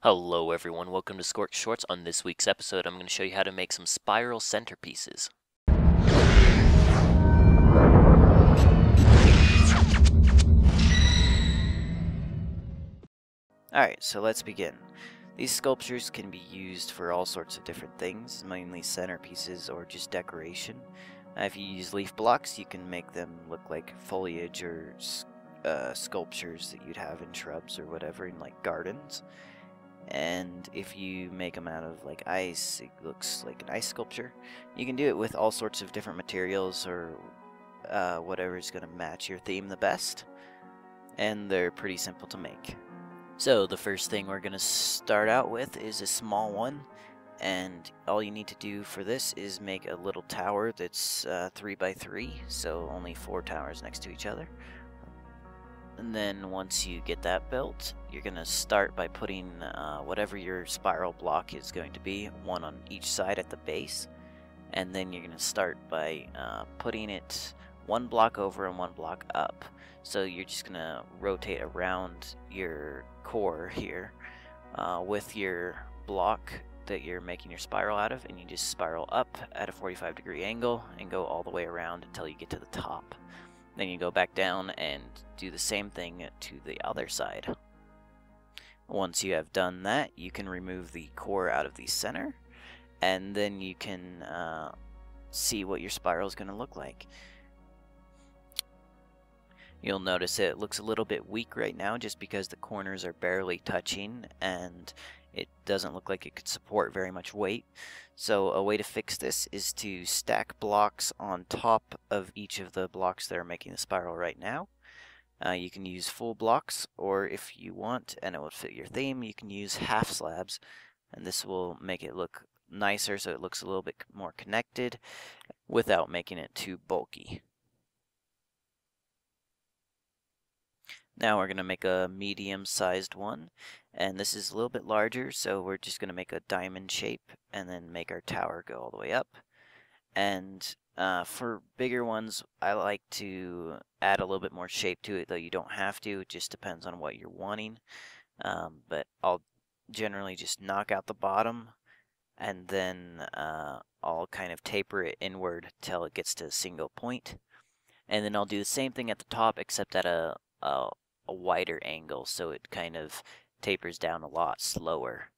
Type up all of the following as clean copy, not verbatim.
Hello everyone, welcome to Sqorck Shorts. On this week's episode, I'm going to show you how to make some spiral centerpieces. Alright, so let's begin. These sculptures can be used for all sorts of different things, mainly centerpieces or just decoration. If you use leaf blocks, you can make them look like foliage or sculptures that you'd have in shrubs or whatever in like gardens. And if you make them out of like ice, it looks like an ice sculpture. You can do it with all sorts of different materials or whatever is going to match your theme the best. And they're pretty simple to make. So the first thing we're going to start out with is a small one. And all you need to do for this is make a little tower that's 3 by 3, so only 4 towers next to each other. And then once you get that built, you're going to start by putting whatever your spiral block is going to be, one on each side at the base. And then you're going to start by putting it one block over and one block up. So you're just going to rotate around your core here with your block that you're making your spiral out of, and you just spiral up at a 45-degree angle and go all the way around until you get to the top. Then you go back down and do the same thing to the other side. Once you have done that, you can remove the core out of the center, and then you can see what your spiral is going to look like. You'll notice it looks a little bit weak right now just because the corners are barely touching and it doesn't look like it could support very much weight. So a way to fix this is to stack blocks on top of each of the blocks that are making the spiral right now. You can use full blocks, or if you want and it will fit your theme, you can use half slabs, and this will make it look nicer so it looks a little bit more connected without making it too bulky. Now we're going to make a medium-sized one, and this is a little bit larger, so we're just going to make a diamond shape and then make our tower go all the way up. And for bigger ones, I like to add a little bit more shape to it, though you don't have to. It just depends on what you're wanting. But I'll generally just knock out the bottom, and then I'll kind of taper it inward till it gets to a single point. And then I'll do the same thing at the top, except at a wider angle, so it kind of tapers down a lot slower.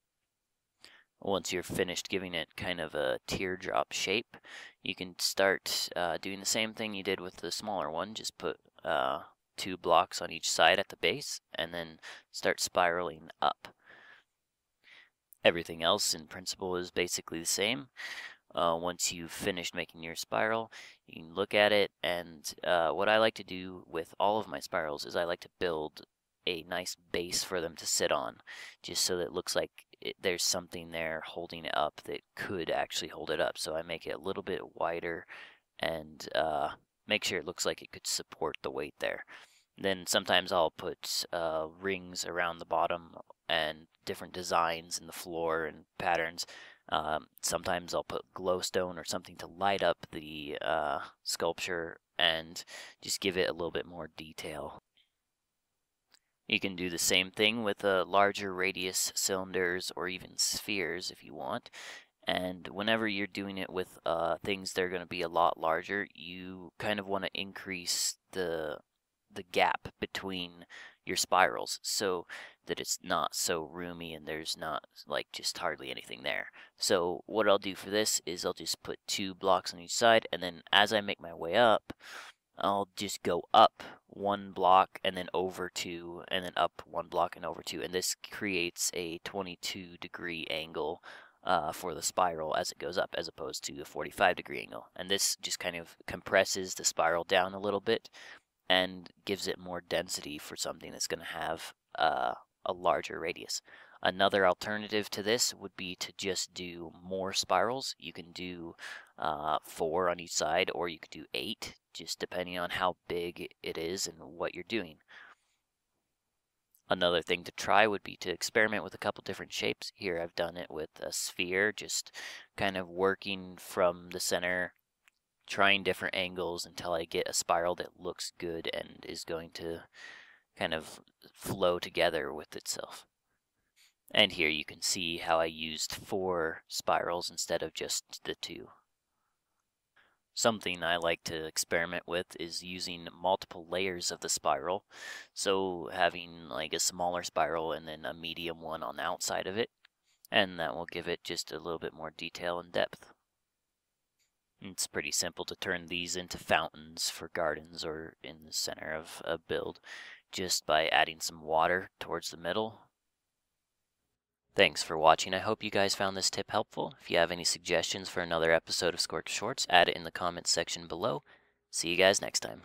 Once you're finished giving it kind of a teardrop shape, you can start doing the same thing you did with the smaller one. Just put 2 blocks on each side at the base and then start spiraling up. Everything else in principle is basically the same. Once you've finished making your spiral, you can look at it, and what I like to do with all of my spirals is I like to build a nice base for them to sit on, just so that it looks like there's something there holding it up that could actually hold it up. So I make it a little bit wider and make sure it looks like it could support the weight there. Then sometimes I'll put rings around the bottom and different designs in the floor and patterns. Sometimes I'll put glowstone or something to light up the sculpture and just give it a little bit more detail. You can do the same thing with larger radius cylinders or even spheres if you want. And whenever you're doing it with things that are going to be a lot larger, you kind of want to increase the gap between your spirals so that it's not so roomy and there's not like just hardly anything there. So what I'll do for this is I'll just put 2 blocks on each side, and then as I make my way up, I'll just go up 1 block and then over 2 and then up 1 block and over 2, and this creates a 22-degree angle for the spiral as it goes up, as opposed to the 45-degree angle. And this just kind of compresses the spiral down a little bit and gives it more density for something that's going to have a larger radius. Another alternative to this would be to just do more spirals. You can do 4 on each side, or you could do 8, just depending on how big it is and what you're doing. Another thing to try would be to experiment with a couple different shapes. Here I've done it with a sphere, just kind of working from the center, trying different angles until I get a spiral that looks good and is going to kind of flow together with itself. And here you can see how I used 4 spirals instead of just the 2. Something I like to experiment with is using multiple layers of the spiral. So having like a smaller spiral and then a medium one on the outside of it. And that will give it just a little bit more detail and depth. It's pretty simple to turn these into fountains for gardens or in the center of a build just by adding some water towards the middle. Thanks for watching. I hope you guys found this tip helpful. If you have any suggestions for another episode of Sqorck Shorts, add it in the comments section below. See you guys next time.